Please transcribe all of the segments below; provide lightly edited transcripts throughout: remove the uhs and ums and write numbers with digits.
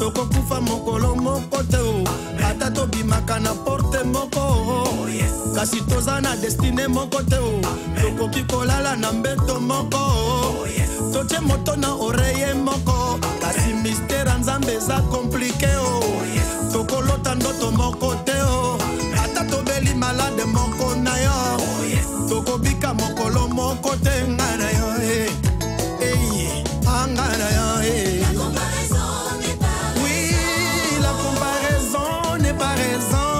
tokokufa mokolo moko te ata tobimaka na porte moko kasi toza na destine moko te tokoki kolala na mbeto moko totie moto na oreye moko kasi mystère nzambe eza komplike tokolota ndoto moko te ata tobeli malade moko na yo tokobika mokolo moko te nga na yo anga na yo la comparaison n'est pas raison.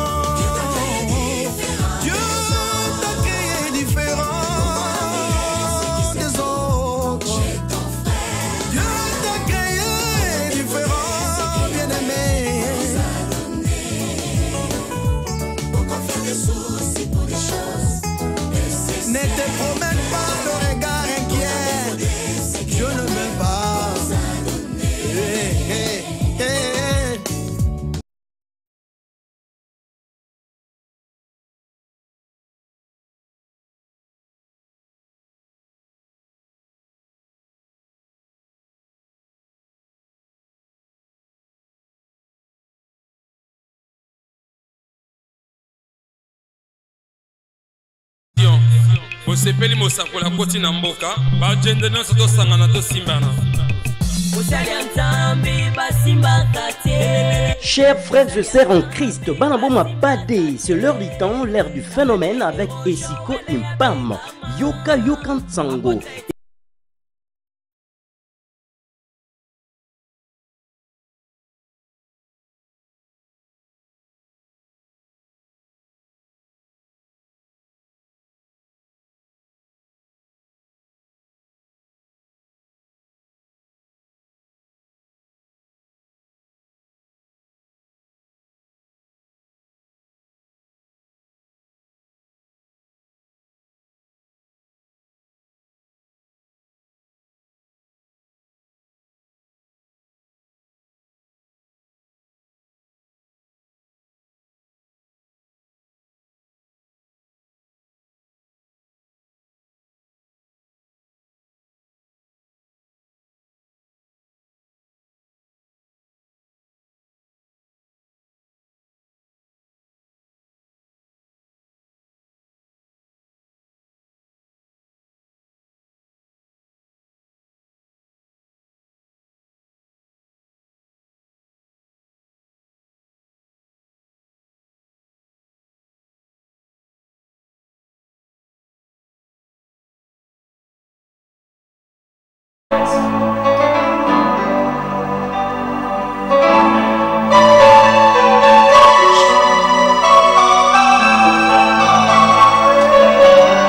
Dieu t'a créé différent des autres. Dieu t'a créé différent, bien-aimé. Ne te promène pas le regard inquiet. Je ne m'aime pas. Osepeli mosakola koti na mboka ba jende na soto sangana to simbana. Chers frères et sœurs en Christ, Banaboma Bade, c'est l'heure du temps, l'heure du phénomène avec Esiko Impam, Yoka Yokansango.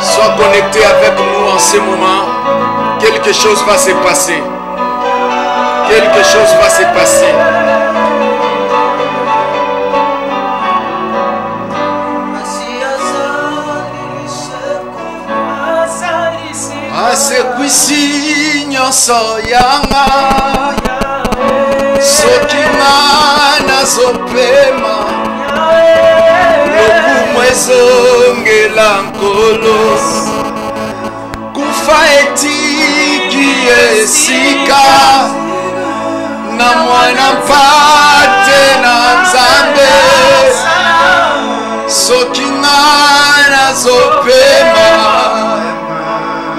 Sois connecté avec nous en ce moment. Quelque chose va se passer. Quelque chose va se passer. Asekwisi nyonso yanga soki nazopema lokumu ezongela nkolo kufa etiki esika na mwana mpate na nzambe soki nazopema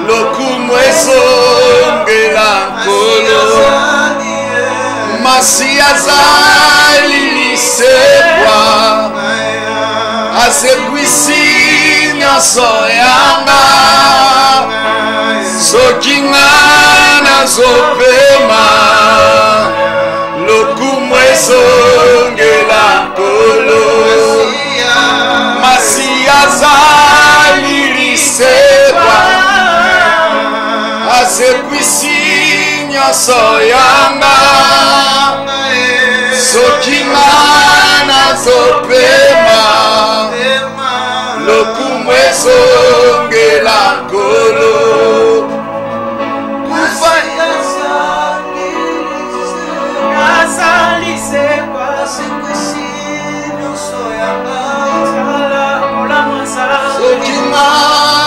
lokumu ezongela nkolo masi azali lisekwa asekwisi nyonso yanga soki nazopema lokumu ezongela nkolo masi azali lisekwa asekwisi nyonso yanga soki nazopema lokumu ezongela nkolo kufa azalisekwa asekwisi nyonso yanga soki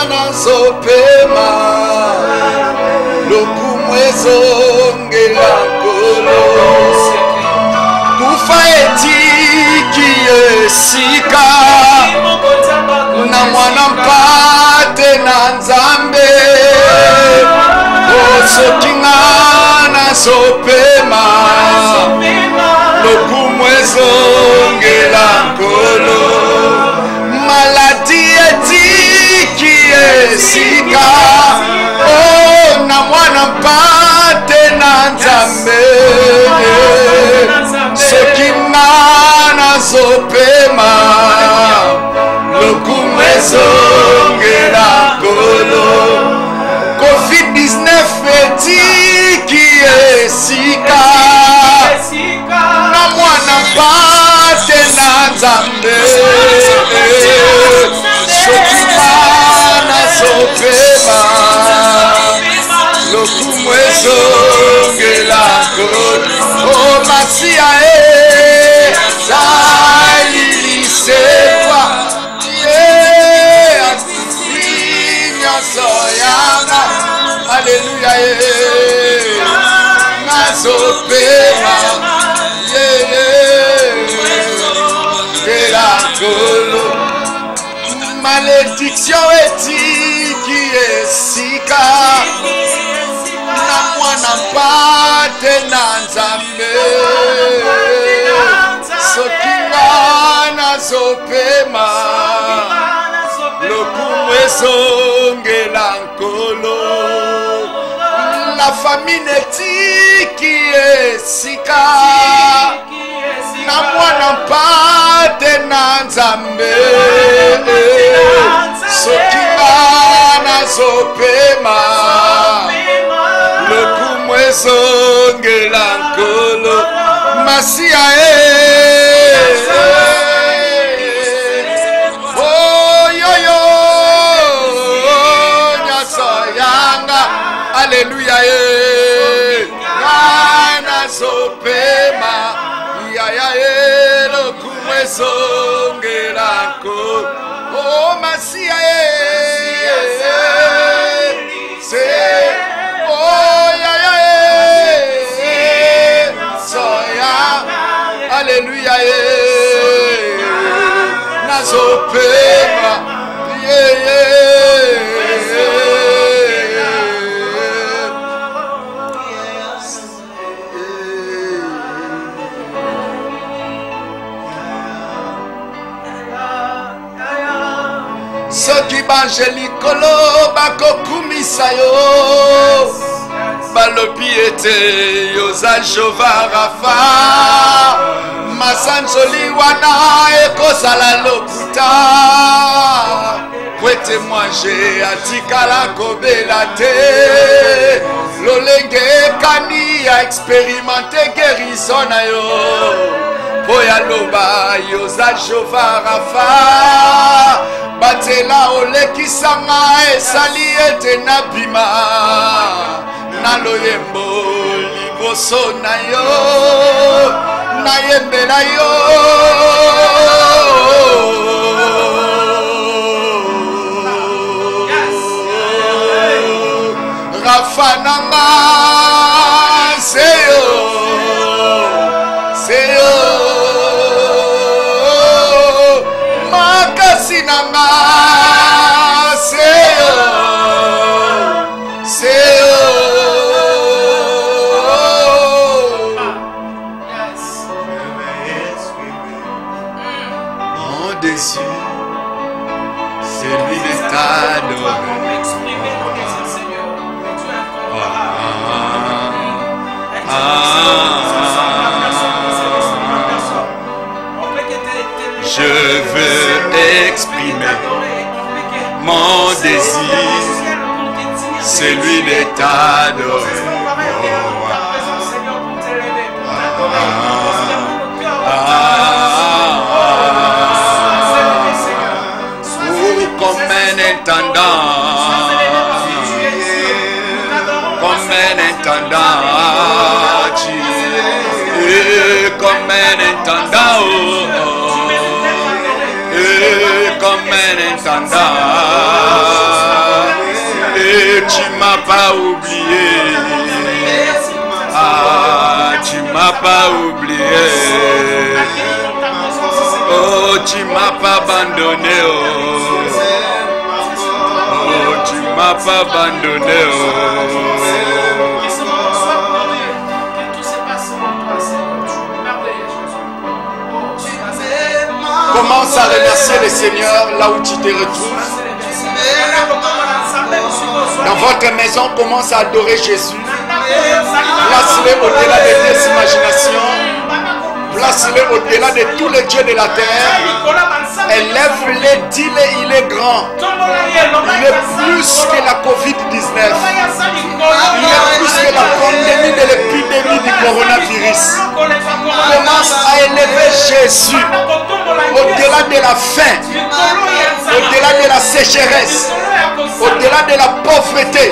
nazopema lokumu ezongela nkolo esika na mwana mpate na nzambe soki nga nazopema lokumu ezongela nkolo maladi etiki esika na mwana mpate na nzambe soki nga nazopema lokumu ezongela nkolo COVID-19 etiki esika na mwana mpate na nzambe soki nga nazopema lokumu ezongela nkolo o masiya zalilisekwa nyonso Alléluia, nazopema de la colo malédiction etiki esika na mwana mpate na nzambe soki nga nazopema lokumu ezongela nkolo la famine etiki esika na mwana mpate na nzambe soki nga nazopema lokumu ezongela nkolo masiya Alléluia, nazopema yaya lokumu ezongela nkolo oh masiya oh yaya soya Alléluia, nazopema soki bangelikolo bakokumisa yo balobi ete yoza Jehova Rafa masanzoli wana ekozala lokuta kwete mwanje atikala kobela te lolenge ekani ya experimente guérison na yo po yaloba yoza Jehova Rafa batela olekisanga esali ete nabima na loyembo liboso na yo nayembela yo Rafa nanga seyo makasi nanga seyo mon désir c'est lui de t'adorer je veux exprimer mon désir, celui de t'adorer. Comme un intendant, comme un intendant, comme un intendant. Comme un intendant, et tu m'as pas oublié, ah tu m'as pas oublié, Oh, tu m'as pas abandonné. Oh, tu m'as pas abandonné. Oh. Commence à remercier le Seigneur là où tu te retrouves. Dans votre maison, commence à adorer Jésus. Place-le au-delà de tes imaginations. Place-le au-delà de tous les dieux de la terre. Élève-le, dis-le, il est grand. Il est plus que la Covid-19. Il est plus que la pandémie de l'épidémie du coronavirus. Commence à élever Jésus au-delà de la faim, au-delà de la sécheresse, au-delà de la pauvreté,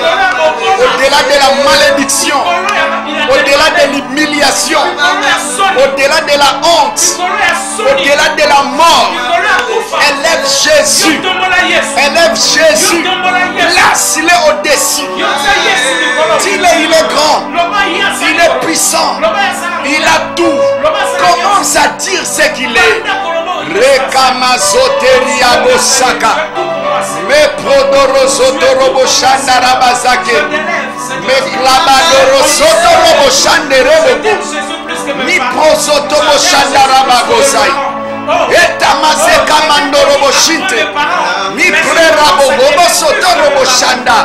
au-delà de la malédiction, au-delà de l'humiliation, au-delà de la honte, au-delà de la mort. Élève Jésus. Élève Jésus. Place-le au-dessus. Dis-le, il est grand. Il est puissant. Il a tout. Commence à dire ce qu'il est. Rekamazoteria Bosaka. Me prodoro zotorobo shandarabazake. Me klabadoro zotorobo shanderebo. Mi prozotobo shandarabagozai. Etamazeka mandorobo shinte. Mi prerabo bobo sotorobo shanda.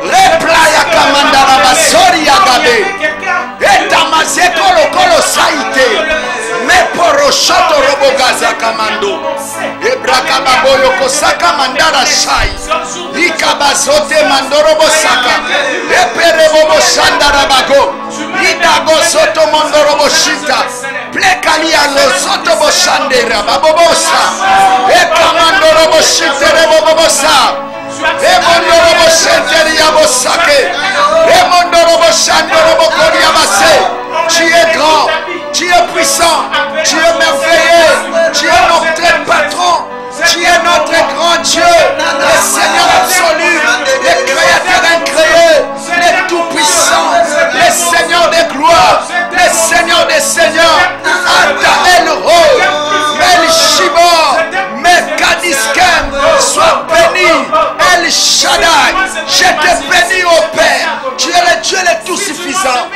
Replaya kamandarabasori yagabe. Etamazeko lokolo saite. Me poroshoto robo gaza kamando. Ebraka baboyo kosaka mandara shai. Ikabazote mandorobo saka. Epere bobo shandara bago. Idago soto mandorobo shita. Plekalia lo soto bo shandera babobosa. Ekamandorobo shitere bobobosa. Emondorobo shenteria bosake. Emondorobo shandorobo koria base. Tu es grand, tu es puissant, tu es merveilleux, tu es notre patron, tu es notre grand Dieu, le Seigneur absolu, le Créateur incréé, le Tout-Puissant, le Seigneur des gloires, le Seigneur des seigneurs, Ata El Roi, El Shibor, Mekadiskem, sois béni, El Shaddai, je te bénis au Père, tu es le Dieu le tout suffisant.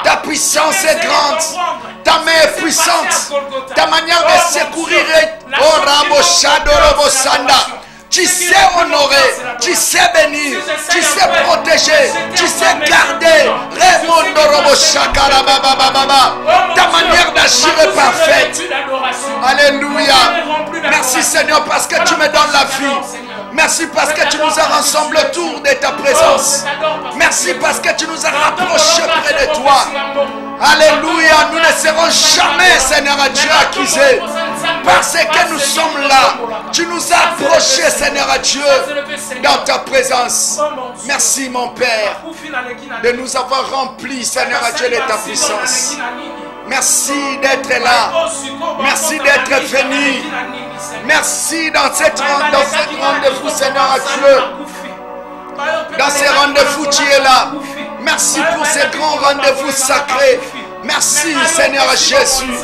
Ta puissance est grande, ta main est puissante, ta manière de secourir est tu sais honorer, tu sais bénir, tu sais protéger, tu sais garder. Ta manière d'agir est parfaite. Alléluia. Merci Seigneur parce que tu me donnes la vie. Merci parce que tu nous as rassemblés autour de ta présence. Merci parce que tu nous as rapprochés près de toi. Alléluia. Nous ne serons jamais, Seigneur Dieu, accusés. Parce que nous sommes là. Tu nous as approchés, Seigneur Dieu, dans ta présence. Merci, mon Père, de nous avoir remplis, Seigneur Dieu, de ta puissance. Merci d'être là. Merci d'être venu. Merci dans cette rendez-vous, Seigneur Dieu. Dans ces rendez-vous, tu es là. Merci pour ces grands rendez-vous sacrés. Merci, Seigneur Jésus,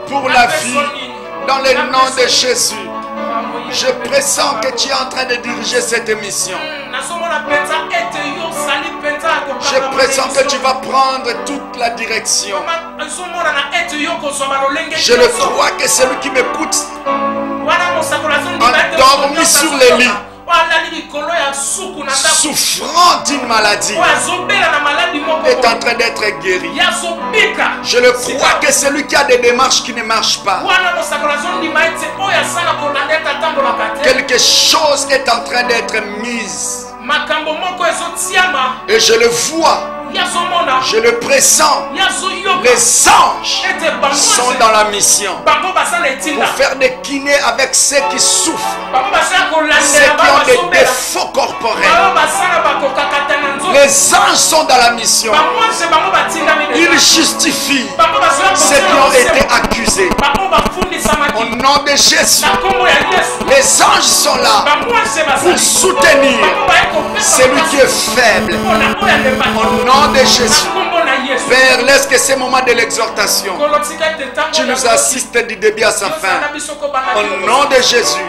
pour la vie. Dans le nom de Jésus, je pressens que tu es en train de diriger cette émission. Je pressens que tu vas prendre toute la direction. Je le crois que celui qui m'écoute, endormi sur le lit, souffrant d'une maladie, est en train d'être guéri. Je le crois que celui qui a des démarches qui ne marchent pas, quelque chose est en train d'être mis. Et je le vois. Je le pressens. Les anges sont dans la mission pour faire des kinés avec ceux qui souffrent, ceux qui ont des défauts corporels. Les anges sont dans la mission. Ils justifient ceux qui ont été accusés. Au nom de Jésus, les anges sont là pour soutenir celui qui est faible. Au nom de Jésus, Père, laisse que ces moments de l'exhortation, tu nous assistes du début à sa fin. Au nom de Jésus,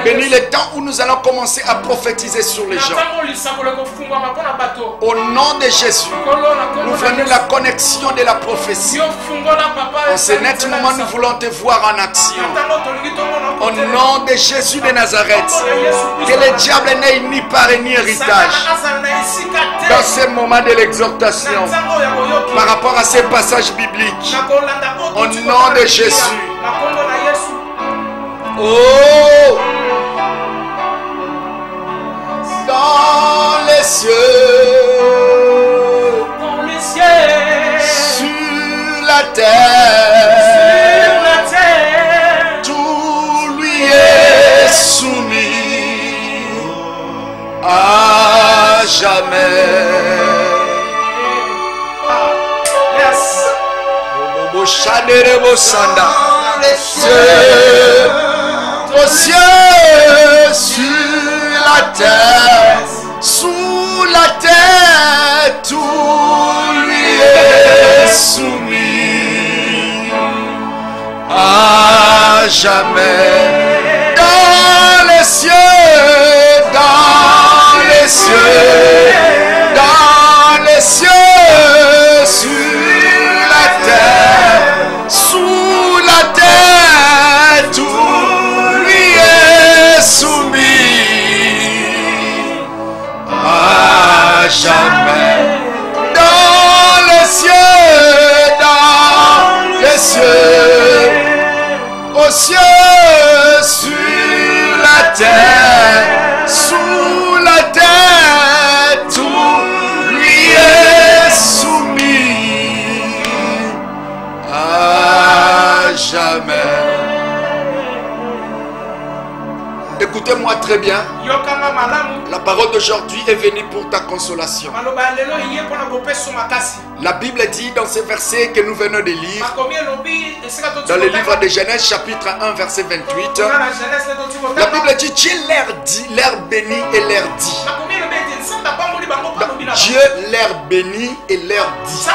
bénis le temps où nous allons commencer à prophétiser sur les gens. Au nom de Jésus, nous venons la connexion de la prophétie. En ce net moment, nous voulons te voir en action. Au nom de Jésus de Nazareth, que le diable n'ait ni part ni héritage dans ce moment de l'exhortation par rapport à ces passages bibliques. Au nom de Jésus. Oh, dans les cieux, sur la terre, tout lui est soumis à jamais. Aux cieux, sur la terre, sous la terre, tout lui est soumis à jamais. Dans les cieux, dans les cieux, dans les cieux, sur la terre, sous la terre, tout lui est soumis à jamais. Dans les cieux, aux cieux, sur la terre, sous la terre, tout lui est soumis à jamais. Écoutez-moi très bien. La parole d'aujourd'hui est venue pour ta consolation. La Bible dit dans ces versets que nous venons de lire, dans le livre de Genèse chapitre 1 verset 28, la Bible dit Dieu leur dit, leur bénit et leur dit. Dieu leur bénit et leur dit.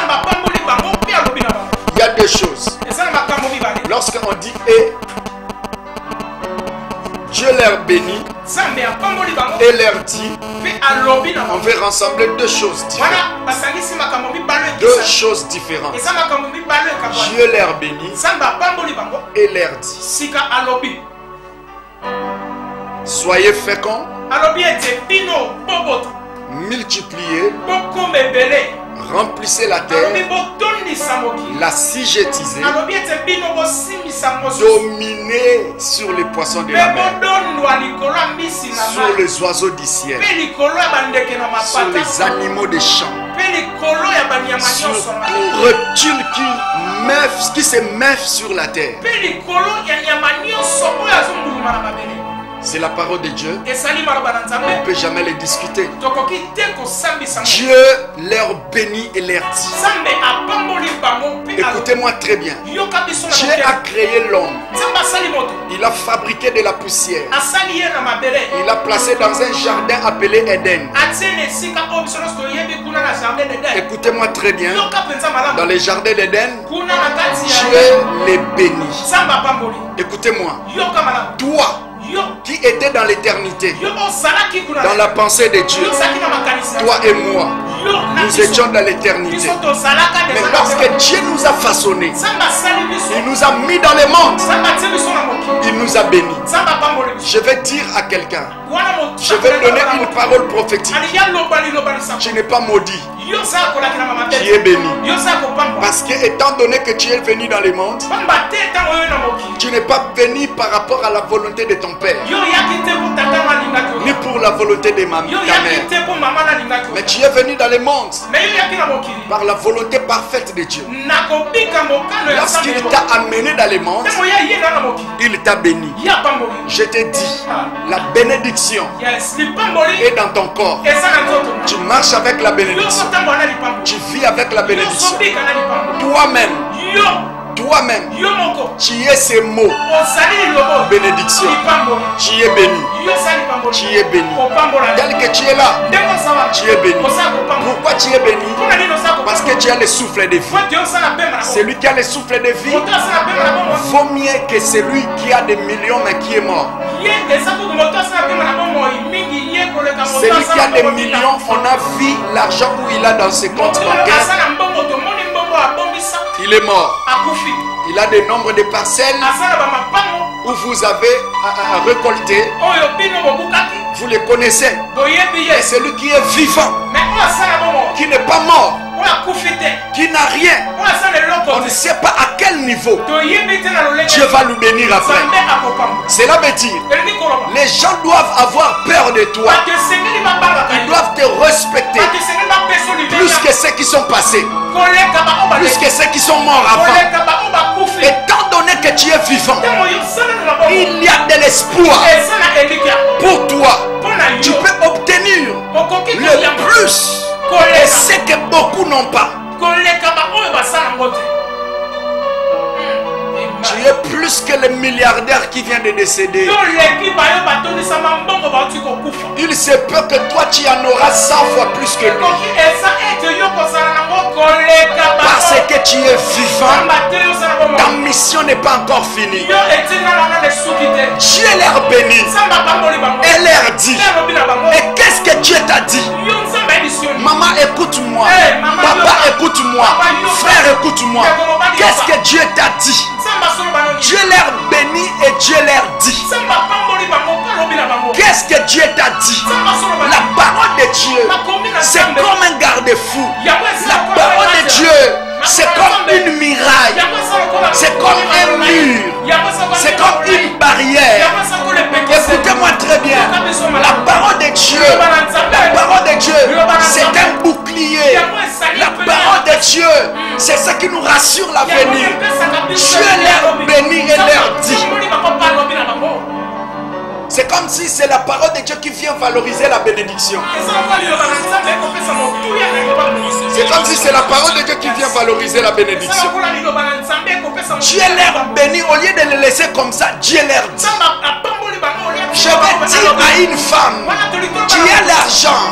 Il y a deux choses. Lorsqu'on dit et, Dieu leur bénit et leur dit, on veut rassembler deux choses différentes. Deux choses différentes. Dieu leur bénit et leur dit, soyez féconds, multipliez, remplissez la terre, la sigétisez, dominez sur les poissons de la mer, sur les oiseaux du ciel, sur les animaux des champs, sur tout reptile qui se meuvent sur la terre. C'est la parole de Dieu. On ne peut jamais les discuter. Dieu leur bénit et leur dit. Écoutez-moi très bien. Dieu a créé l'homme. Il a fabriqué de la poussière. Il a placé dans un jardin appelé Éden. Écoutez-moi très bien. Dans les jardins d'Éden, Dieu les bénit. Écoutez-moi. Toi qui était dans l'éternité, dans la pensée de Dieu, toi et moi, nous étions dans l'éternité. Mais lorsque Dieu nous a façonnés, il nous a mis dans le monde, il nous a bénis. Je vais dire à quelqu'un, je vais donner une parole prophétique. Tu n'es pas maudit, tu es béni. Parce que étant donné que tu es venu dans le monde, tu n'es pas venu par rapport à la volonté de ton père, ni pour la volonté de ta mère, mais tu es venu dans le monde par la volonté parfaite de Dieu. Lorsqu'il t'a amené dans le monde, il t'a béni. Je te dis, la bénédiction est dans ton corps. Tu marches avec la bénédiction, tu vis avec la bénédiction. Toi-même, Toi-même, tu es ces mots. Bénédiction. Tu es béni. Tu es béni. Tel que tu es là, tu es béni. Pourquoi tu es béni? Parce que tu as le souffle de vie. Celui qui a le souffle de vie vaut mieux que celui qui a des millions mais qui est mort. Celui qui a des millions, on a vu l'argent où il a dans ses comptes bancaires. Il est mort. Il a des nombres de parcelles où vous avez récolté. Vous les connaissez. Et celui qui est vivant, qui n'est pas mort, qui n'a rien, on ne sait pas à quel niveau Dieu va nous bénir après. Cela veut dire, les gens doivent avoir peur de toi. Ils doivent te respecter plus que ceux qui sont passés, plus que ceux qui sont morts avant. Étant donné que tu es vivant, il y a de l'espoir pour toi. Tu peux obtenir le plus et ce que beaucoup n'ont pas. Tu es plus que le milliardaire qui vient de décéder. Il se peut que toi tu en auras 100 fois plus que lui. Parce que tu es vivant, ta mission n'est pas encore finie. Dieu leur bénit et leur dit. Et qu'est-ce que Dieu t'a dit? Maman, écoute-moi. Papa, écoute-moi. Frère, écoute-moi. Qu'est-ce que Dieu t'a dit? Dieu leur bénit et Dieu leur dit. Qu'est-ce que Dieu t'a dit? La parole de Dieu, c'est comme un garde-fou. La parole de Dieu, c'est comme une muraille. C'est comme un mur. C'est comme une barrière. Écoutez-moi très bien. La parole de Dieu, c'est un bouclier. La parole de Dieu, c'est ce qui nous rassure l'avenir. Dieu leur bénit et leur dit. C'est comme si c'est la parole de Dieu qui vient valoriser la bénédiction. C'est comme si c'est la parole de Dieu qui vient valoriser la bénédiction. Dieu leur bénit au lieu de les laisser comme ça. Dieu leur dit. Je vais dire à une femme, tu as l'argent,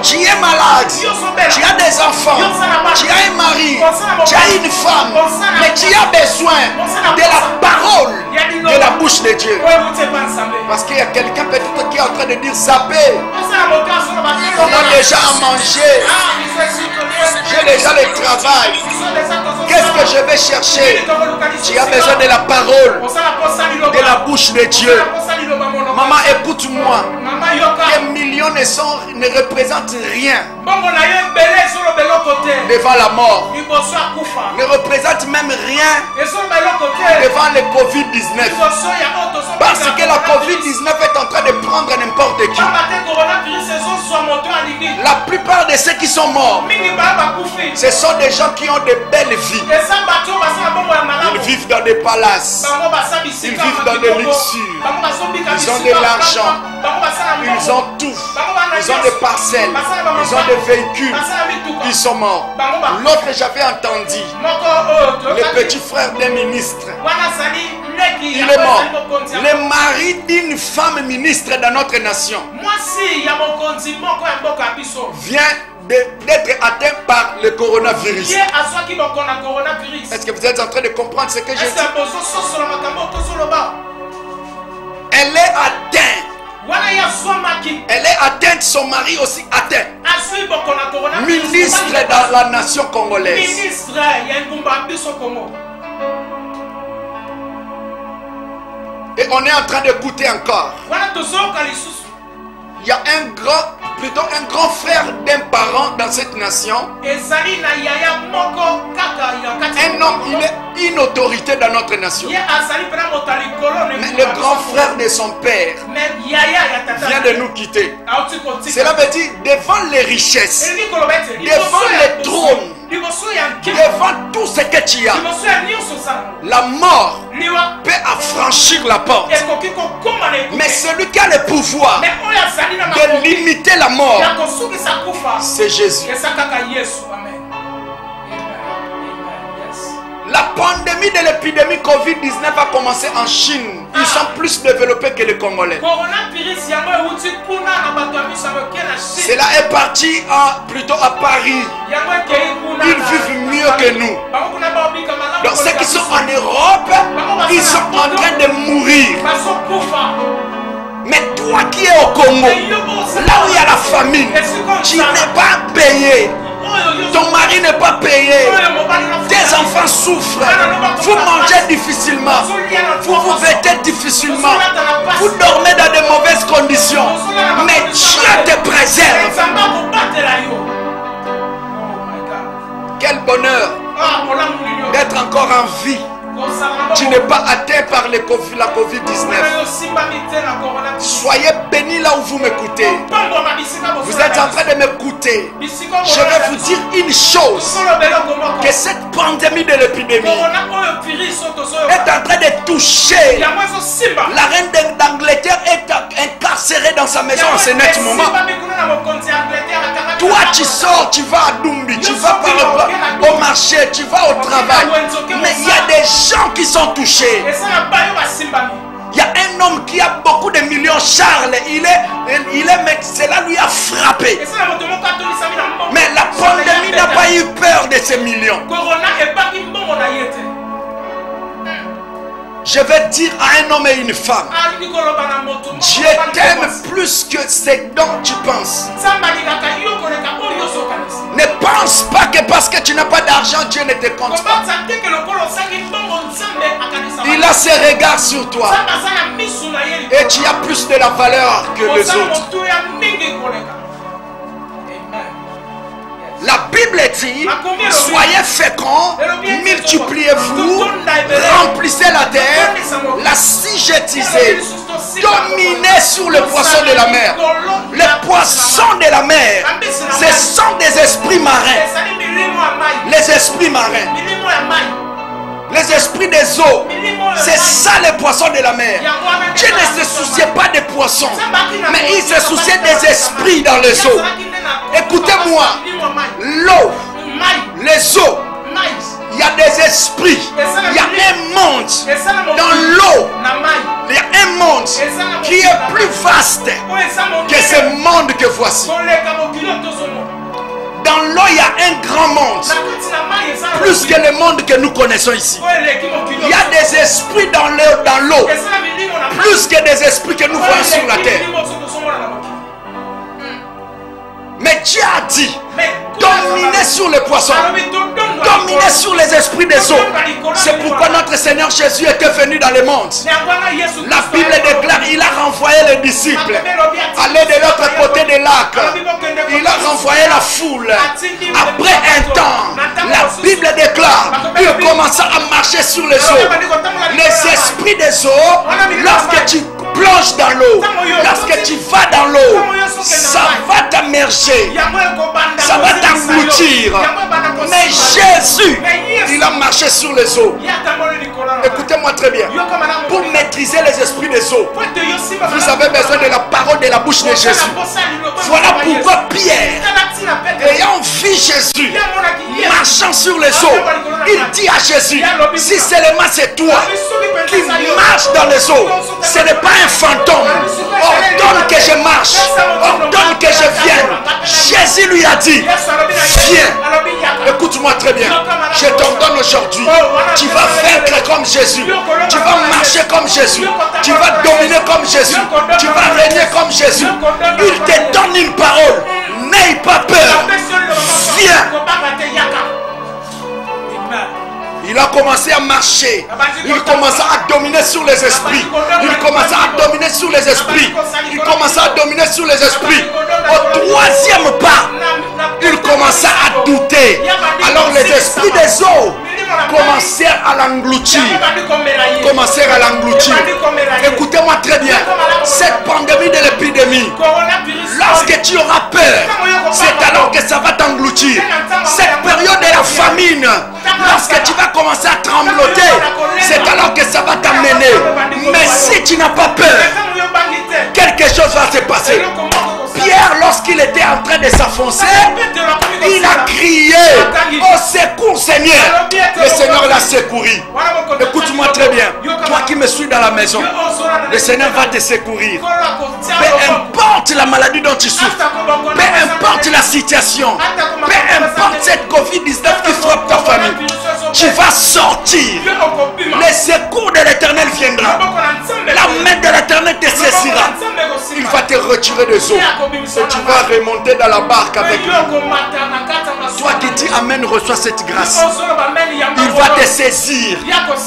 tu es malade, tu as des enfants, tu as un mari, tu as une femme, mais tu as besoin de la parole de la bouche de Dieu. Parce qu'il y a quelqu'un peut-être qui est en train de dire zapper. On a déjà à manger. J'ai déjà le travail. Qu'est-ce que je vais chercher? Tu as besoin de la parole de la bouche de Dieu. Maman, écoute-moi. Les millions ne représentent rien devant la mort. Ne représentent même rien devant le Covid-19. Parce que la Covid-19 est en train de prendre n'importe qui. La plupart de ceux qui sont morts, ce sont des gens qui ont de belles vies. Ils vivent dans des palaces. Ils vivent dans des luxures. Ils ont de l'argent. Ils ont tout. Ils ont des parcelles. Ils ont des véhicules. Ils sont morts. L'autre, j'avais entendu, le petit frère d'un ministre, il est mort. Le mari d'une femme ministre dans notre nation vient d'être atteint par le coronavirus. Est-ce que vous êtes en train de comprendre ce que je dis? Elle est atteinte. Elle est atteinte, son mari aussi atteint. Ministre dans la nation congolaise. Et on est en train d'écouter encore. Il y a un grand frère d'un parent dans cette nation. Un homme, il est une autorité dans notre nation. Mais le grand frère de son père vient de nous quitter. Cela veut dire devant les richesses, devant les trônes, devant tout ce que tu as, la mort peut affranchir la porte. Mais celui qui a le pouvoir de limiter la mort, c'est Jésus. La pandémie de l'épidémie Covid-19 a commencé en Chine. Ils sont plus développés que les Congolais. Cela est parti plutôt à Paris. Ils vivent mieux que nous. Donc ceux qui sont en Europe, ils sont en train de mourir. Mais toi qui es au Congo, là où il y a la famine, tu n'es pas payé. Ton mari n'est pas payé. Tes enfants souffrent. Vous mangez difficilement. Vous vous vêtez difficilement. Vous dormez dans de mauvaises conditions. Mais Dieu te préserve. Quel bonheur d'être encore en vie. Tu n'es pas atteint par la Covid-19. Soyez bénis là où vous m'écoutez. Vous êtes en train de m'écouter. Je vais vous dire une chose. Que cette pandémie de l'épidémie est en train de toucher. La reine d'Angleterre est incarcérée dans sa maison en ce net moment. Toi tu sors, tu vas à Dumbi, tu vas au marché, tu vas au travail. Mais il y a des gens qui sont touchés. Il y a un homme qui a beaucoup de millions, Charles. Mais cela lui a frappé. Mais la pandémie n'a pas eu peur de ces millions. Je vais dire à un homme et une femme, Dieu t'aime plus que ce dont tu penses. Ne pense pas que parce que tu n'as pas d'argent, Dieu ne te compte pas. Il a ses regards sur toi. Et tu as plus de la valeur que les autres. La Bible dit, soyez féconds, multipliez-vous, remplissez la terre, la sigettisez, dominez sur les poissons de la mer. Les poissons de la mer, ce sont des esprits marins. Les esprits marins. Les esprits des eaux, c'est ça les poissons de la mer. Dieu ne se souciait pas des poissons, mais il se souciait des esprits dans les eaux. Écoutez-moi, l'eau, les eaux, il y a des esprits, il y a un monde dans l'eau, il y a un monde qui est plus vaste que ce monde que voici. Dans l'eau, il y a un grand monde, plus que le monde que nous connaissons ici. Il y a des esprits dans l'eau, plus que des esprits que nous voyons sur la terre. Mais Dieu a dit, dominez sur les poissons, dominez sur les esprits des eaux. C'est pourquoi notre Seigneur Jésus était venu dans le monde. La Bible déclare, il a renvoyé les disciples. Allez de l'autre côté des lacs. Il a renvoyé la foule. Après un temps, la Bible déclare, il commença à marcher sur les eaux. Les esprits des eaux, lorsque tu plonges dans l'eau, lorsque tu vas dans l'eau, ça va t'immerger, ça va t'engloutir. Mais Jésus, il a marché sur les eaux. Écoutez-moi très bien. Pour maîtriser les esprits des eaux, vous avez besoin de la parole de la bouche de Jésus. Voilà pourquoi Pierre, ayant vu Jésus marchant sur les eaux, il dit à Jésus, si seulement c'est toi qui marches dans les eaux, ce n'est pas un fantôme. Ordonne que je marche, ordonne que je vienne. Jésus lui a dit, viens. Écoute-moi très bien. Je t'ordonne aujourd'hui, tu vas vaincre comme Jésus, tu vas marcher comme Jésus, tu vas dominer comme Jésus, tu vas régner comme Jésus. Il te donne une parole. N'aie pas peur. Viens. Il a commencé à marcher. Il commença à dominer sur les esprits. Il commença à dominer sur les esprits. Il commença à dominer sur les esprits. Au troisième pas, il commença à douter. Alors les esprits des eaux commencèrent à l'engloutir. Commencèrent à l'engloutir. Écoutez-moi très bien. Cette pandémie de l'épidémie, lorsque tu auras peur, c'est alors que ça va t'engloutir. Cette période de la famine, lorsque tu vas commencer à trembloter, c'est alors que ça va t'amener. Mais si tu n'as pas peur, quelque chose va se passer. Pierre Pierre, lorsqu'il était en train de s'enfoncer, il a crié au secours, Seigneur. Le Seigneur l'a secouru. Écoute-moi très bien. Toi qui me suis dans la maison, le Seigneur va te secourir. Peu importe la maladie dont tu souffres, peu importe la situation, peu importe cette Covid-19 qui frappe ta famille, tu vas sortir. Le secours de l'Éternel viendra. La main de l'Éternel te saisira. Il va te retirer des eaux. Et tu vas remonter dans la barque avec lui. Toi qui dis Amen, reçois cette grâce. Il va te saisir.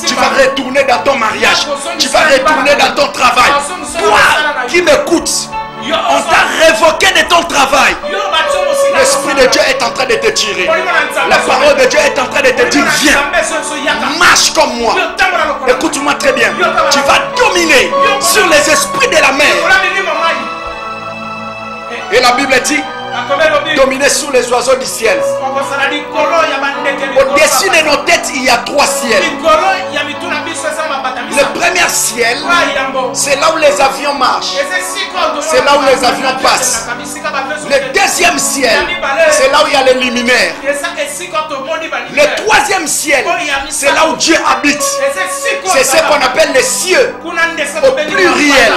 Tu vas retourner dans ton mariage. Tu vas retourner dans ton travail. Toi qui m'écoutes, on t'a révoqué de ton travail. L'Esprit de Dieu est en train de te tirer. La parole de Dieu est en train de te dire, viens, marche comme moi. Écoute-moi très bien. Tu vas dominer sur les esprits de la mer. Et la Bible dit, dominer sur les oiseaux du ciel. Au-dessus de nos têtes, il y a 3 ciels. Le premier ciel, c'est là où les avions marchent. C'est là où les avions passent. Le deuxième ciel, c'est là où il y a les luminaires. Le troisième ciel, c'est là où Dieu habite. C'est ce qu'on appelle les cieux, au pluriel.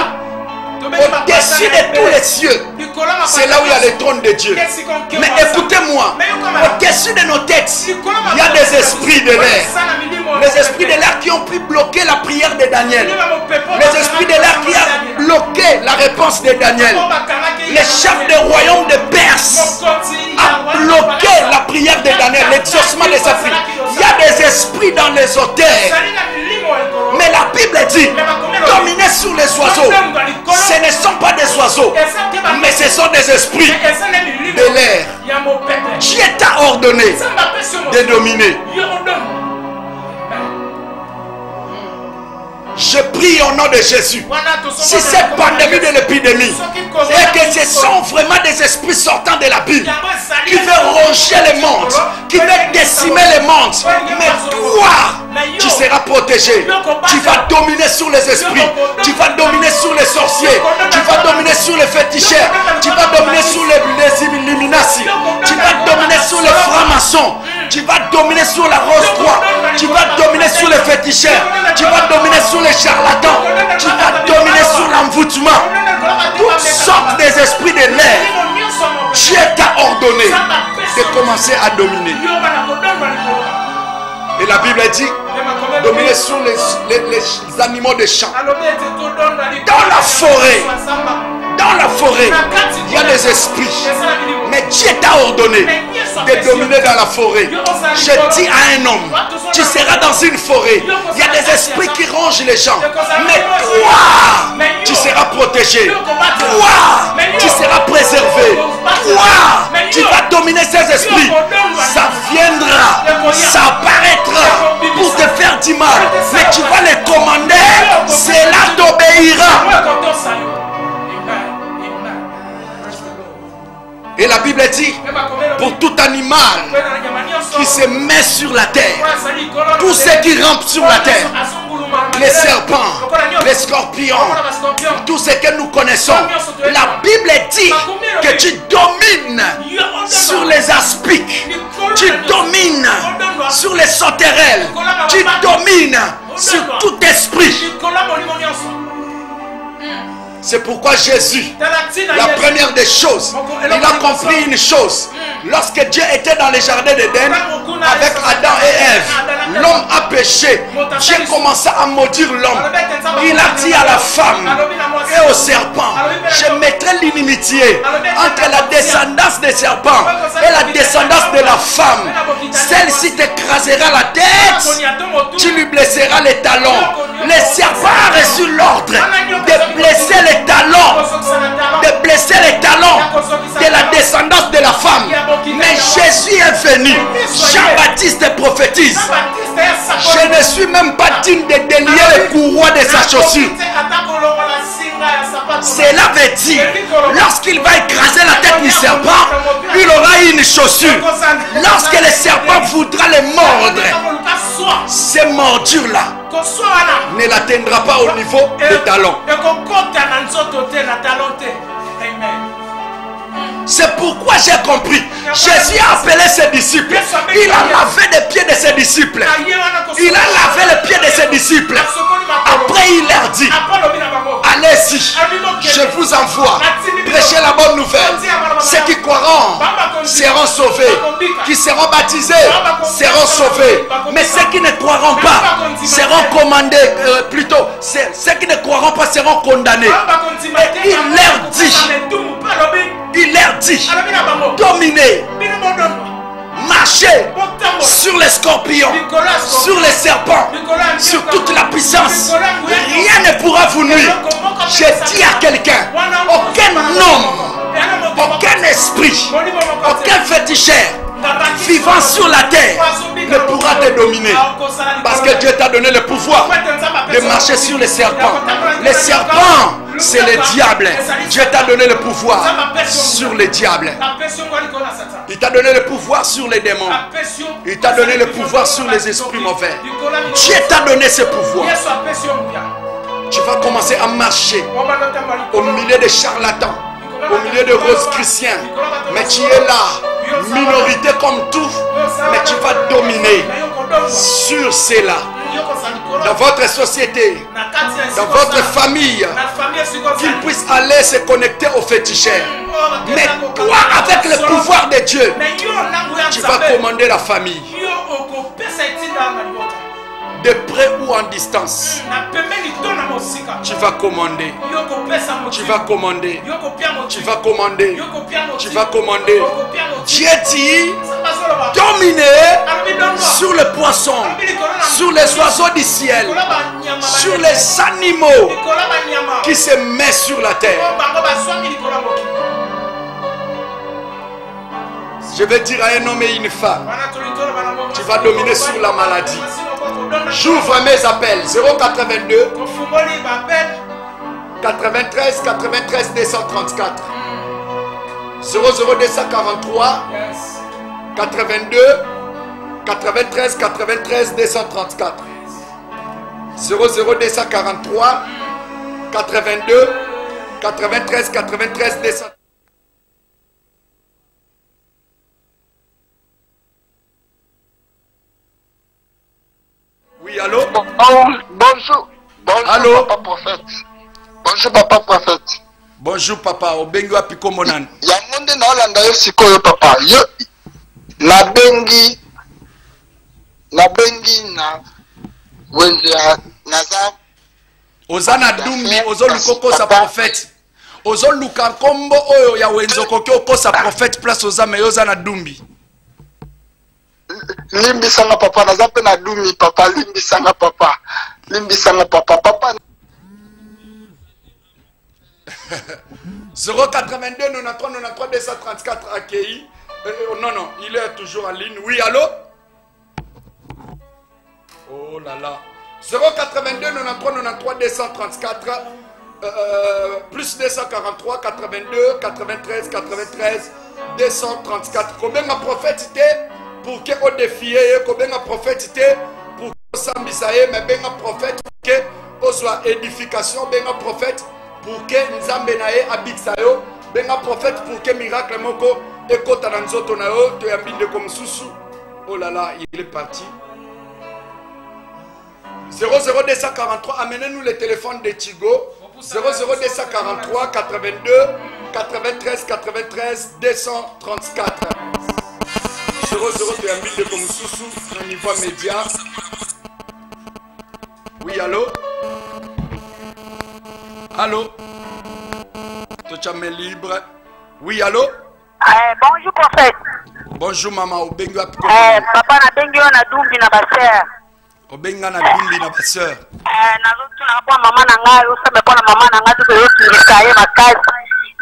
Au-dessus de tous les cieux, c'est là où il y a le trône de Dieu. Mais écoutez-moi, au-dessus de nos têtes, il y a des esprits de l'air. Les esprits de l'air qui ont pu bloquer la prière de Daniel. Les esprits de l'air qui ont bloqué la réponse de Daniel. Le chef du royaume de Perse a bloqué la prière de Daniel, l'exaucement de sa prière. Il y a des esprits dans les auteurs. Mais la Bible dit, dominer sur les oiseaux. Ce ne sont pas des oiseaux, mais ce sont des esprits de l'air. Dieu t'a ordonné de dominer. Je prie au nom de Jésus. Si cette pandémie de l'épidémie et que ce sont vraiment des esprits sortant de la Bible qui veulent ronger le monde, qui veulent décimer le monde, mais toi, tu seras protégé. Tu vas dominer sur les esprits. Tu vas dominer sur les sorciers. Tu vas dominer sur les féticheurs. Tu vas dominer sur les illuminati. Tu vas dominer sur les francs-maçons. Tu vas dominer sur la rose-croix. Tu vas dominer sur les féticheurs. Tu vas dominer sur les charlatans. Tu vas dominer sur l'envoûtement. Toutes sortes des esprits de l'air. Dieu t'a ordonné de commencer à dominer. Et la Bible dit, dominer sur les animaux des champs. Dans la forêt. Dans la forêt, il y a des esprits. Mais Dieu t'a ordonné de dominer dans la forêt. Je dis à un homme, tu seras dans une forêt. Il y a des esprits qui rongent les gens. Mais toi, tu seras protégé. Toi, tu seras préservé. Toi, tu vas dominer ces esprits. Ça viendra, ça apparaîtra pour te faire du mal. Mais tu vas les commander. Cela t'obéira. Et la Bible dit, pour tout animal qui se met sur la terre, tous ceux qui rampent sur la terre, les serpents, les scorpions, tout ce que nous connaissons, la Bible dit que tu domines sur les aspics, tu domines sur les sauterelles, tu domines sur tout esprit. C'est pourquoi Jésus, la première des choses, il a compris une chose. Lorsque Dieu était dans le jardin d'Éden avec Adam et Ève, l'homme a péché. Dieu commença à maudire l'homme. Il a dit à la femme et au serpent, je mettrai l'inimitié entre la descendance des serpents et la descendance de la femme. Celle-ci t'écrasera la tête, tu lui blesseras les talons. Le serpent a reçu l'ordre de blesser les talons, de blesser les talons de la descendance de la femme. Mais Jésus est venu. Jean-Baptiste prophétise. Je ne suis même pas digne de délier le courroie de sa chaussure. Cela veut dire, lorsqu'il va écraser la tête du serpent, il aura une chaussure. Lorsque le serpent voudra le mordre, ces mordures-là ne l'atteindra pas au niveau des talons. C'est pourquoi j'ai compris. Jésus a appelé ses disciples. Il a lavé les pieds de ses disciples. Il a lavé les pieds de ses disciples. Après, il leur dit, allez-y, je vous envoie. Prêchez la bonne nouvelle. Ceux qui croiront seront sauvés. Qui seront baptisés seront sauvés. Mais ceux qui ne croiront pas seront commandés. Plutôt, ceux qui ne croiront pas seront condamnés. Et il leur dit, dominez, marchez sur les scorpions, sur les serpents, sur toute la puissance. Rien ne pourra vous nuire. J'ai dit à quelqu'un, aucun homme, aucun esprit, aucun féticheur vivant sur la terre ne pourra te dominer. Parce que Dieu t'a donné le pouvoir de marcher sur les serpents. Les serpents, c'est le diable. Dieu t'a donné le pouvoir sur les diables. Il t'a donné le pouvoir sur les démons. Il t'a donné le pouvoir sur les esprits mauvais. Dieu t'a donné ce pouvoir. Tu vas commencer à marcher au milieu des charlatans, au milieu de roses chrétiens. Mais tu es là, minorité comme tout, mais tu vas dominer sur cela. Dans votre société, dans votre famille, qu'ils puissent aller se connecter aux féticheurs. Mais toi, avec le pouvoir de Dieu, tu vas commander la famille. De près ou en distance, tu vas commander. Tu vas commander. Tu vas commander. Tu vas commander. Dieu dit dominer sur le poisson, sur les oiseaux du ciel, sur les animaux qui se mettent sur la terre. Je vais dire à un homme et une femme, tu vas dominer sur la maladie. J'ouvre mes appels 082 93 93 234 00243 82 93 93 234 00243 82 93 93 234. Oui, allô? Bonjour. Bonjour, allô? papa prophète. Bonjour, papa prophète. Bonjour, papa. Obengo apiko monan. Yamonde na olanda yo sikoyo, papa. Yo, nabengi na wenze ya naza. Ozana dumbi, ozoluka kosa prophète. Ozoluka kombo oyo ya wenzo koki kosa prophète place ozame ozana dumbi. Limbisanga papa, naza pe na dumi papa, limbisanga papa. Limbisanga papa, papa. 082 93 93 234 AKI. Non, il est toujours en ligne. Oui, allô? Oh là là. 082 93 93 234 plus 243 82 93 93 234. Combien ma prophète pour que on défie, combien ma prophète pour que sambisaye, mais bien ma prophète pour que on soit édification, bien ma prophète pour que Nzambe nae abiksayo, bien ma prophète pour que miracle moko ekota na nzoto na yo to yambinde comme susu. Oh là là, il est parti. 00243, amenez-nous le téléphone de Tigo. 00243 82 93 93 234. 00 de yambinde comme susu na niveau média. Oui, allô? Allô? Tochame libre. Oui, allô? Bonjour prophète. Bonjour maman. Obengo apiko. Papa na bengi na dumbi na baseur. Obenga na dumbi na baseur. Nazotu na kwa mama na ngai, usabe kwa na mama na ngai to yokingisa ye makazi.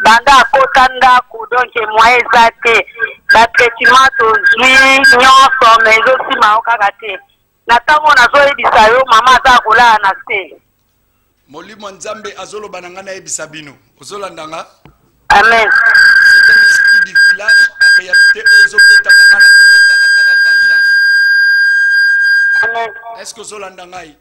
Banda akota ndaku donc moyen zate. La traitement to zui nyonso mezo si maoka kate. Na tango nazo ebisa yo mama za kola na se. Molimo Nzambe azolo bananga na ebisa bino. Ozolanda nga? Amen. C'est un esprit du village en réalité ozopetanga na bino par rapport à vengeance. Amen. Est-ce que ozolanda ngai?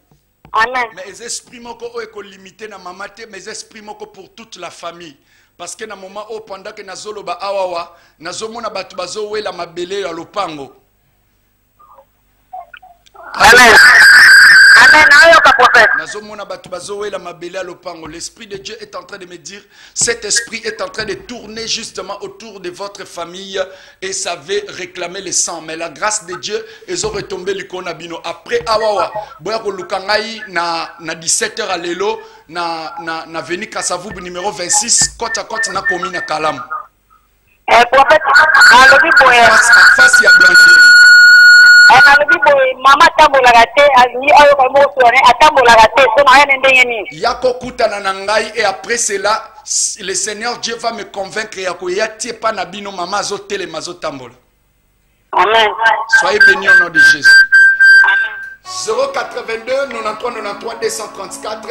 Amen. Mais les esprits moko eko limité na mamate, mais les esprits moko pour toute la famille. parce que na moment au pendant que nazoloba awawa nazomona batu bazowela mabele ya lopango. Amen. Amen. L'Esprit de Dieu est en train de me dire, cet esprit est en train de tourner justement autour de votre famille et ça veut réclamer le sang. Mais la grâce de Dieu, ils ont retombé l'icône bino. Après awawa, boyako lukangai na 17h à l'élo, na veni Kasavubu numéro 26, côte à côte na commune à Kalam. Prophète, face à Blancherie. Mama tambola raté azini ayo ka mo soane atambola raté so na yene ndengeni yako kutana na ngai et après cela le Seigneur Dieu va me convaincre yako yatie pa na bino mama azotele mazo tambola. Amen. Soyez bénis au nom de Jésus. 082 93 93 234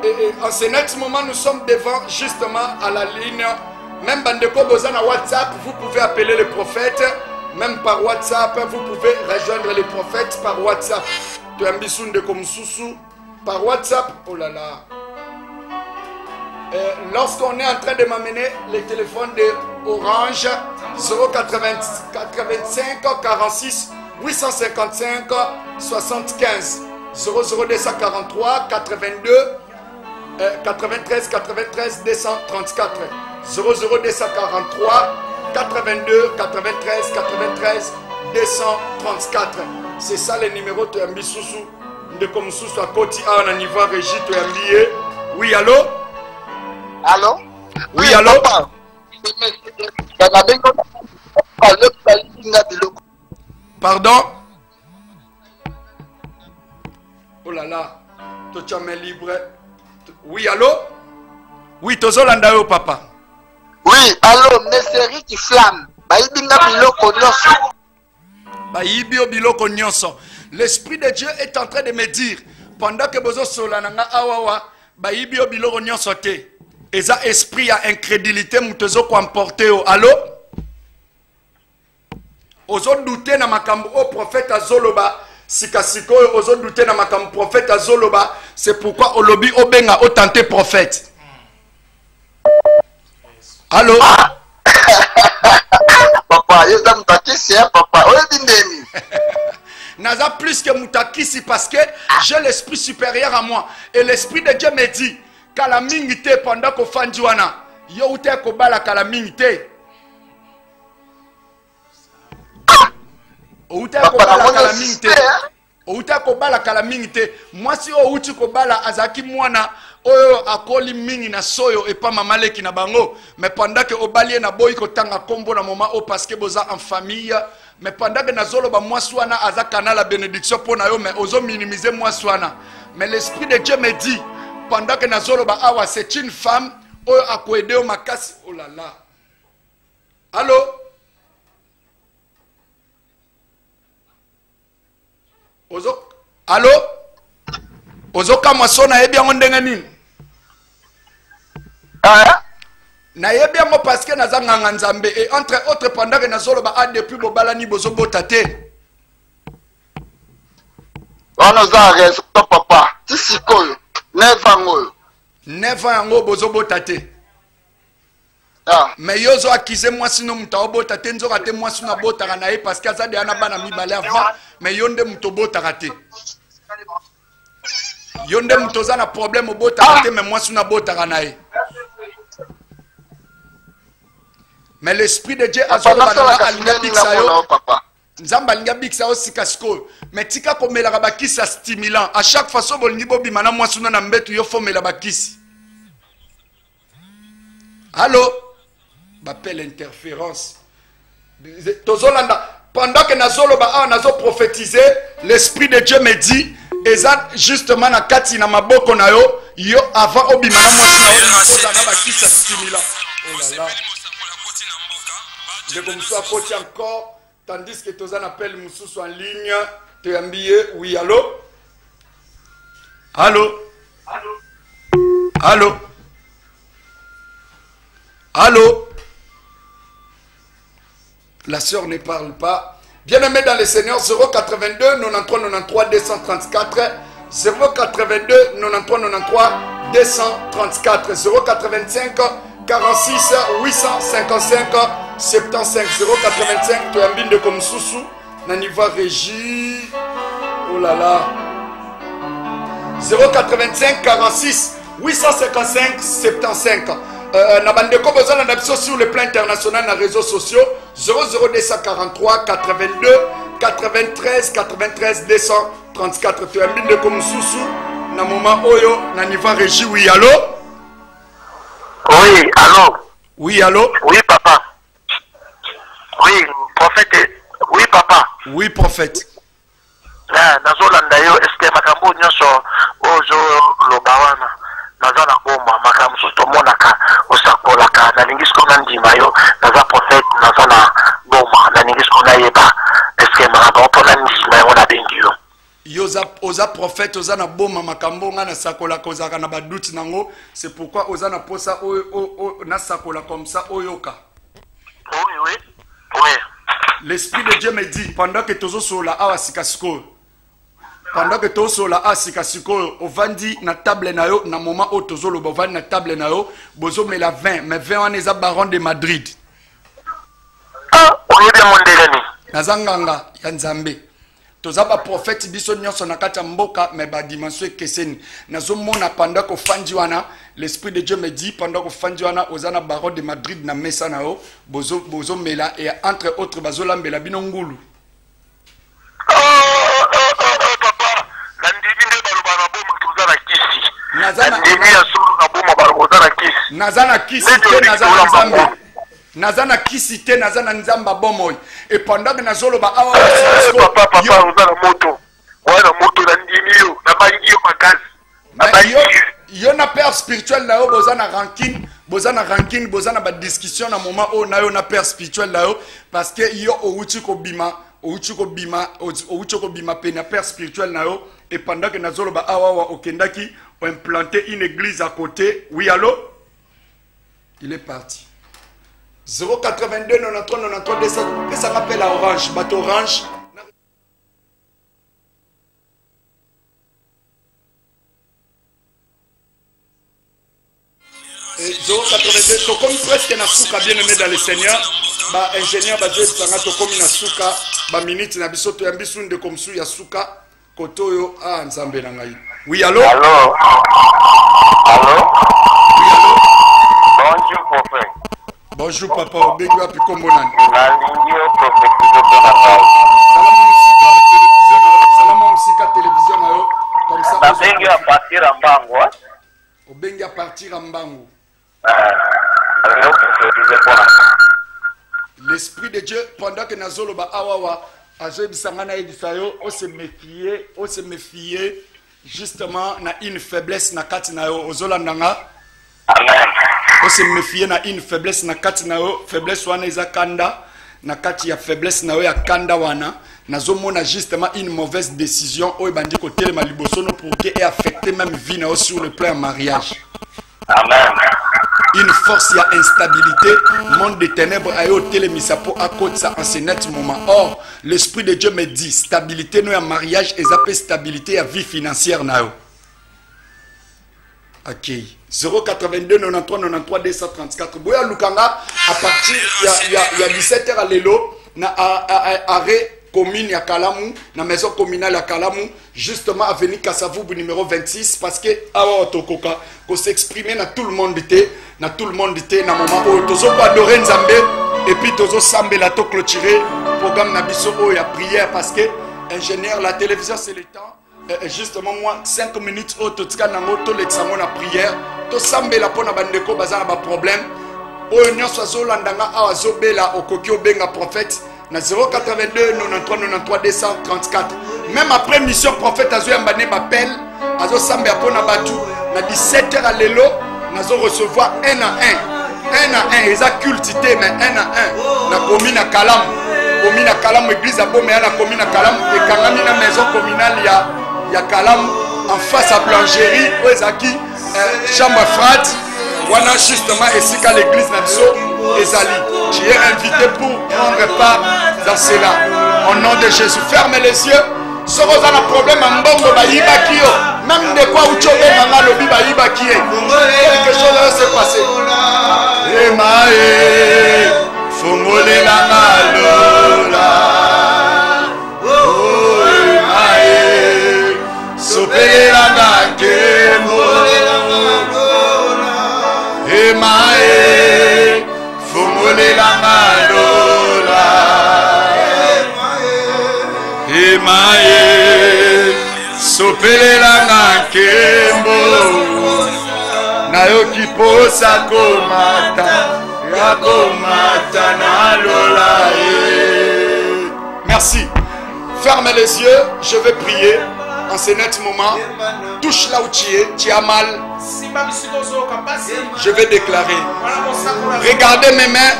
et en ce net moment nous sommes devant justement à la ligne même bandeko bozana WhatsApp vous pouvez appeler le prophète. Même par WhatsApp, vous pouvez rejoindre les prophètes par WhatsApp. Par WhatsApp, oh là là. Lorsqu'on est en train de m'amener les téléphones de Orange, 085 46 855 75 00243 82 93 93 234 00243 82 93 93 234. C'est ça le numéro de Mbisusu. De comme Soussou à Côte à niveau régie de MBA. Oui, allô? Allô? Oui, allô? Pardon? Oh là là. Tu es libre. Oui, allô? Oui, tu es papa. Oui, allô, Neseri qui flamme. L'Esprit de Dieu est en train de me dire, pendant que bozo solananga awawa, baibio biloko nyonso te. Eza esprit à incrédulité mutezo comporter. Allô? Ozo douter na makambo au prophète azoloba. Sikasiko ozo douter na makambo prophète azoloba. C'est pourquoi olobi obenga o tenté prophète. Allô? Papa, yeza mutakisi papa. Oyebindeni. Naza plus que mutakisi parce que j'ai l'esprit supérieur à moi et l'esprit de Dieu me dit kala mingite pendant ko fandiwana yo ute ko bala kala mingite. Ute ko bala kala mingite. Ute ko bala kala mingite. Moi si o uti ko bala azaki mwana oyo akoli mingi na soyo et pas mamaleki na bango mais pendant que obalie na boy ko tanga kombo na moment o parce que boza en famille mais pendant que nazolo ba mwaswana azakana la bénédiction pour na yo mais ozo minimiser mwaswana mais l'esprit de Dieu me dit pendant que nazolo ba awa c'est une femme oyo akoede o makasi. Oh là là. Allô? Ozo allô? Ozo kamasona ebi yango ndenge nini? Na yebi yango parce que naza nganga nzambe et entre autres pendant que nazolo ba a depuis bobalani bozo botate. On za raison papa. Tisikoyo 9 ans oyo. 9 ans yango bozo botate. Mais yozo akize moi sino muta obotate nzoka te moi sino botaka na ye parce que azade ana bana mibale avant mais yonde muto botaka te. Yonde mutoza na problème botaka te mais moi sino botaka na ye. Mais l'esprit de Dieu a dit Nzamba linga biksa osikasko mais tika komela bakisi stimulant à chaque façon bolingi bobimana moi sino na mbetu yo fomela bakisi. Allô? M'appelle interférence. Pendant que nazo prophétiser, l'esprit de Dieu me dit, eza justement na kati na maboko na yo, yo avant obimana mwasi na bakisa stimulant. Oh là là. De comme ça poti encore, tandis que tozan appelle mususu en ligne, te ambillé, oui, allô? Allô? Allô? Allô? La sœur ne parle pas. Bien-aimé dans le Seigneur, 082 93 93 234 082 93 93 234 085 46 855 75 085 Toyambinde comme Soussou Naniva Régie. Oh là là. 085 46 855 75. Nabandeko besoin d'adaptation sur le plan international dans les réseaux sociaux 00243 82 93 93 234. Toyambinde comme Soussou na moment oyo Naniva Régie. Oui, allô? Oui, allô? Oui, allô? Oui, papa. Oui, prophète. Oui, papa. Oui, prophète. Là, nazolanda yo, est-ce que makambo nyonso ozo lobawana naza na boma makambo tomonaka osakolaka na lingisko na ndima yo naza prophète naza na boma na lingisko na yeba est-ce que makambo pona ndima yo na bengi yo oza prophète oza na boma makambo nga na sakola kozaka na baduti nango c'est pourquoi oza na posa o na sakola comme ça oyoka. Oui. Oui. L'esprit de Dieu me dit pendant que tozo sola awa sikasiko pendant que tozo sola a sikasiko ovandi na table na yo na moment o tozo lo bovandi na table na yo bozo me la 20 mais 20 wana eza baron de Madrid. Ah, oyebi mondeleni nazanganga ya Nzambe. Toza ba prophète biso nyonso na kati ya mboka mais ba dimension ekeseni nazomona pendant ko fandi wana l'esprit de Dieu me dit pendant ko fandi wana ozana baron de Madrid na mesa na yo bozo mela et entre autres bazolambela bino ngulu. Papa nandimi nde baloba na boma toza na kisi nandimi ya solo na boma baloba na kisi nazana kisi te nazana Nzambe nazana kisi te nazana Nzamba bomoy et pendant que nazoloba awa papa ozana moto wana moto nandimi yo na bangi yo makasi yo na père spirituel na yo bozana rancune bozana ba discussion na moment o na yo na père spirituel na yo parce que yo ouchi ko bima pe na père spirituel na yo et pendant que nazoloba awa okendaki on implanté une église à côté. Oui, allô? Il est parti. 082 93 93 ça m'appelle à Orange, bateau Orange. Et 082, to comme presque na souka bien aimé dans le Seigneur, ba ingénieur ba Dieu sanga to comme na souka, ba minute na biso to yambisu de comme sou ya souka, kotoyo a Nzambe na ngai. Oui, allô? Allô? Allô? Oui, allô? Bonjour, prophète. Bonjour, papa. Obengi wapi kombo nani? Nalingi yo prophétiser pona ngai. Salama musika télévision na yo. Comme ça. Nabengi a partir à Mbango. Obengi a partir à Mbango. L'esprit de Dieu pendant que nazoloba awawa azo bisanga na edisayo on se méfier justement na une faiblesse na kati na yo ozolandanga. Amen. On se méfier na une faiblesse na kati na yo faiblesse wana eza kanda na kati ya faiblesse na yo ya kanda wana nazomona justement une mauvaise décision oyo bandi ko telema liboso no pour que ait affecté même vie na yo sur le plan mariage. Amen. Une force ya instabilité, monde de ténèbres ayo telemisa po à côté ça en ce net moment. Or, l'esprit de Dieu me dit stabilité no ya mariage et ça peut stabilité ya vie financière na yo. Ok. 082 93 93 234. Boya Lukanga à partir il y a 17h à l'élo na arrêt commune à Kalamu, na maison communale à Kalamu, justement avenue Kasavubu numéro 26 parce que awa tokoka ko s'exprimer na tout le monde était na moment où tozo adorer Nzambe et puis tozo sambela to clôturer programme na biso o ya prière parce que ingénieur la télévision c'est le temps. Justement moi 5 minutes au totika nango to l'examen na prière to sambela pona bandeko bazana ba problème o nyonso azolandanga awa zobela okoki obenga prophète na 082 93 93 234 même après mission prophète azo yambane bapel azo sambela pona batu na 17h à l'élo nazo recevoir un à un eza cultité mais un à un na commune à Kalamu église à Bomea na commune à Kalamu et kangami na maison communale ya Kalamu en face à Blancherie Oezaki chambre frate wana justement ici qu'à l'église Nabiso Ezali. Tu es invité pour prendre part dans cela au nom de Jésus. Ferme les yeux. Si vous avez un problème en bongo baïbaki même de quoi ou tchobe manga lobi baïbaki quelque chose va se passer. Emae, fongolela ngalola. Oh, Emae, sopelela ngakemo. Emae, fongolela ngalola. Emae, sopelela ngakemo. Nayoki posa komata, ya komata na lola. Merci. Ferme les yeux, je vais prier en ce net moment. Touche là où tu as mal. Je vais déclarer. Regardez mes mains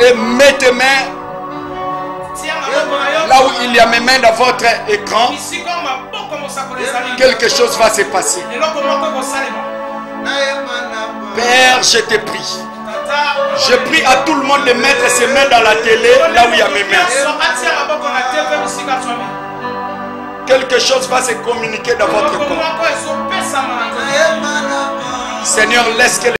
et mets tes mains là où il y a mes mains dans votre écran. Quelque chose va se passer. Père, je te prie. Je prie à tout le monde de mettre ses mains dans la télé, là où il y a mes mains. Quelque chose va se communiquer dans votre corps. Seigneur, laisse que